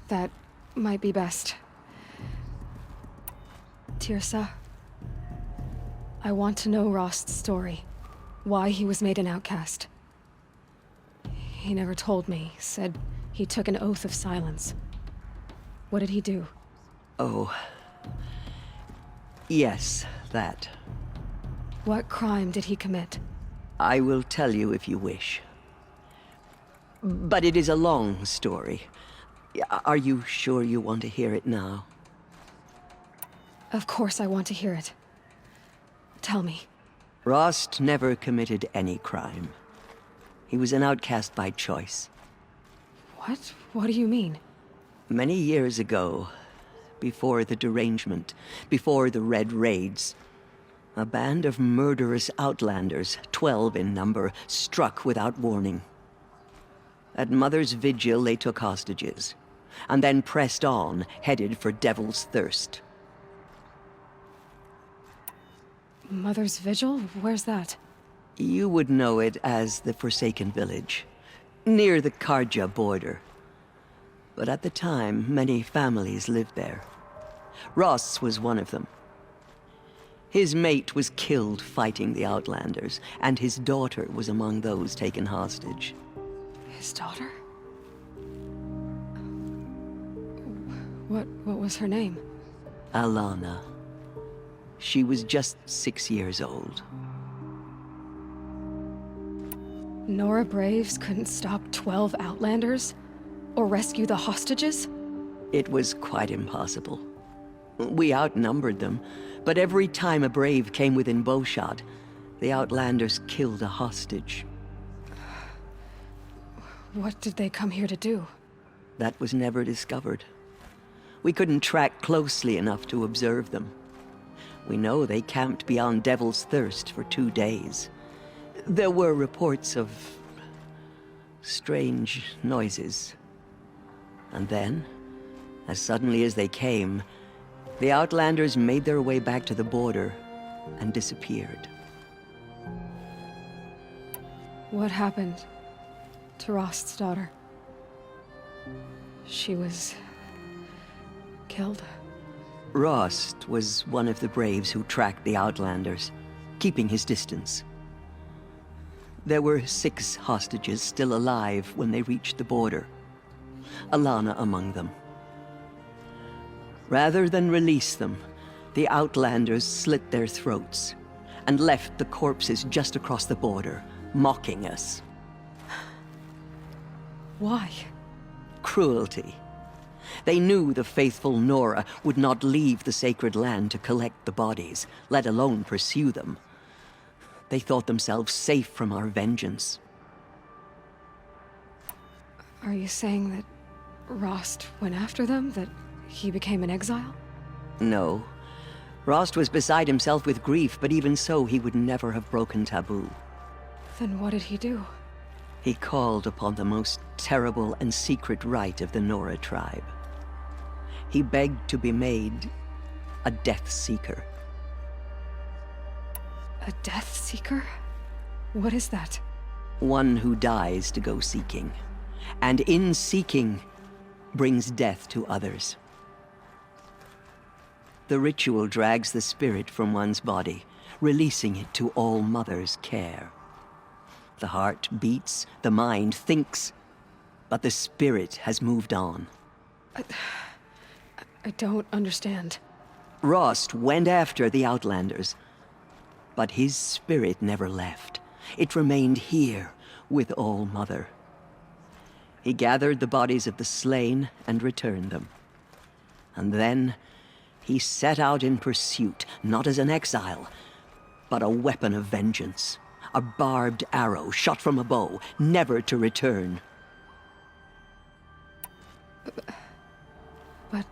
That might be best. Tirsa, I want to know Rost's story. Why he was made an outcast. He never told me. Said he took an oath of silence. What did he do? Oh. Yes, that. What crime did he commit? I will tell you if you wish. But it is a long story. Are you sure you want to hear it now? Of course I want to hear it. Tell me. Rost never committed any crime. He was an outcast by choice. What? What do you mean? Many years ago, before the derangement, before the Red Raids, a band of murderous outlanders, 12 in number, struck without warning. At Mother's Vigil, they took hostages, and then pressed on, headed for Devil's Thirst. Mother's Vigil? Where's that? You would know it as the Forsaken Village, near the Karja border. But at the time, many families lived there. Rost's was one of them. His mate was killed fighting the Outlanders, and his daughter was among those taken hostage. His daughter? What was her name? Alana. She was just 6 years old. Nora Braves couldn't stop 12 Outlanders? Or rescue the hostages? It was quite impossible. We outnumbered them, but every time a Brave came within bowshot, the Outlanders killed a hostage. What did they come here to do? That was never discovered. We couldn't track closely enough to observe them. We know they camped beyond Devil's Thirst for 2 days. There were reports of strange noises. And then, as suddenly as they came, the Outlanders made their way back to the border and disappeared. What happened to Rost's daughter? She was killed. Rost was one of the Braves who tracked the Outlanders, keeping his distance. There were 6 hostages still alive when they reached the border. Alana among them. Rather than release them, the Outlanders slit their throats and left the corpses just across the border, mocking us. Why? Cruelty. They knew the faithful Nora would not leave the sacred land to collect the bodies, let alone pursue them. They thought themselves safe from our vengeance. Are you saying that Rost went after them? That he became an exile? No. Rost was beside himself with grief, but even so, he would never have broken taboo. Then what did he do? He called upon the most terrible and secret rite of the Nora tribe. He begged to be made a Death Seeker. A Death Seeker? What is that? One who dies to go seeking, and in seeking, brings death to others. The ritual drags the spirit from one's body, releasing it to All Mother's care. The heart beats, the mind thinks, but the spirit has moved on. I don't understand. Rost went after the Outlanders, but his spirit never left. It remained here with All Mother. He gathered the bodies of the slain and returned them. And then he set out in pursuit, not as an exile, but a weapon of vengeance. A barbed arrow shot from a bow, never to return. But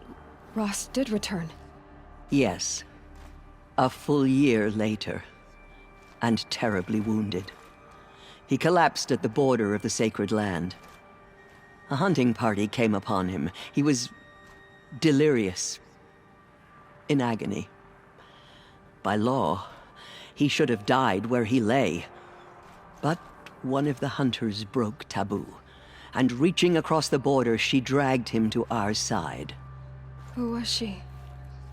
Rost did return. Yes. A full year later, and terribly wounded. He collapsed at the border of the sacred land. A hunting party came upon him. He was delirious, in agony. By law, he should have died where he lay. But one of the hunters broke taboo and reaching across the border, she dragged him to our side. Who was she?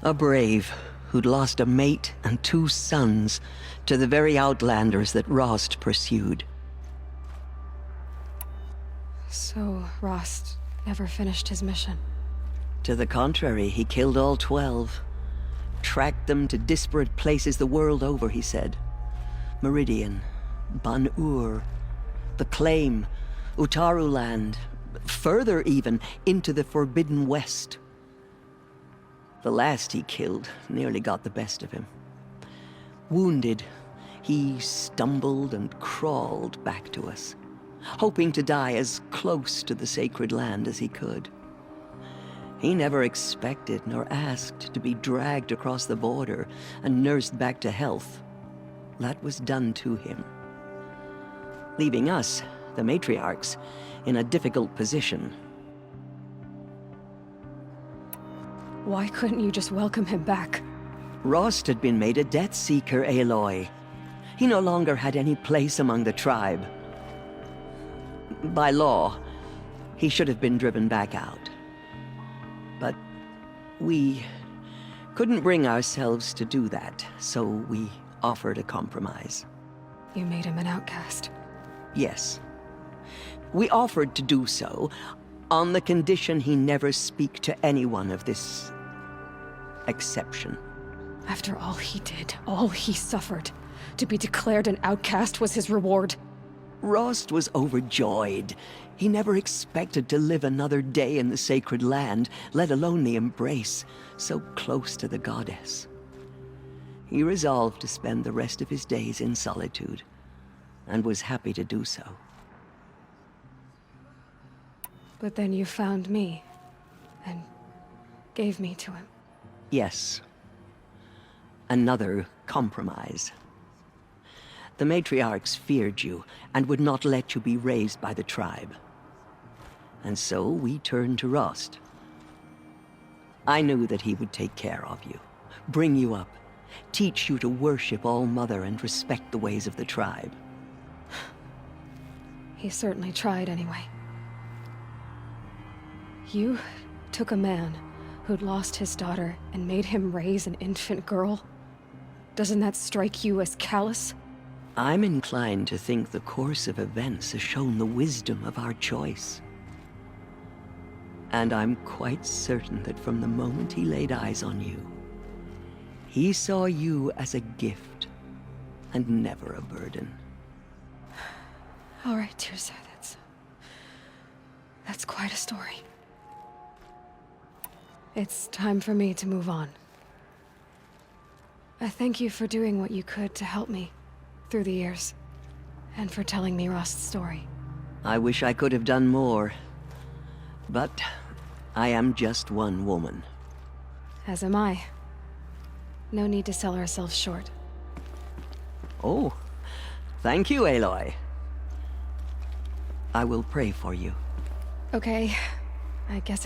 A brave who'd lost a mate and 2 sons to the very outlanders that Rost pursued. So, Rost never finished his mission. To the contrary, he killed all 12. Tracked them to disparate places the world over, he said. Meridian, Ban-Ur, the Claim, Utaru Land, further even, into the Forbidden West. The last he killed nearly got the best of him. Wounded, he stumbled and crawled back to us, hoping to die as close to the sacred land as he could. He never expected nor asked to be dragged across the border and nursed back to health. That was done to him, leaving us, the matriarchs, in a difficult position. Why couldn't you just welcome him back? Rost had been made a Death Seeker, Aloy. He no longer had any place among the tribe. By law, he should have been driven back out. But we couldn't bring ourselves to do that, so we offered a compromise. You made him an outcast. Yes. We offered to do so on the condition he never speak to anyone of this exception. After all he did, all he suffered, to be declared an outcast was his reward. Rost was overjoyed. He never expected to live another day in the sacred land, let alone the embrace, so close to the goddess. He resolved to spend the rest of his days in solitude, and was happy to do so. But then you found me, and gave me to him. Yes. Another compromise. The matriarchs feared you, and would not let you be raised by the tribe. And so we turned to Rost. I knew that he would take care of you, bring you up, teach you to worship All-Mother and respect the ways of the tribe. He certainly tried anyway. You took a man who'd lost his daughter and made him raise an infant girl? Doesn't that strike you as callous? I'm inclined to think the course of events has shown the wisdom of our choice. And I'm quite certain that from the moment he laid eyes on you, he saw you as a gift, and never a burden. All right, Tirza, that's quite a story. It's time for me to move on. I thank you for doing what you could to help me through the years, and for telling me Rost's story. I wish I could have done more, but I am just one woman. As am I. No need to sell ourselves short. Oh, thank you, Aloy. I will pray for you. Okay, I guess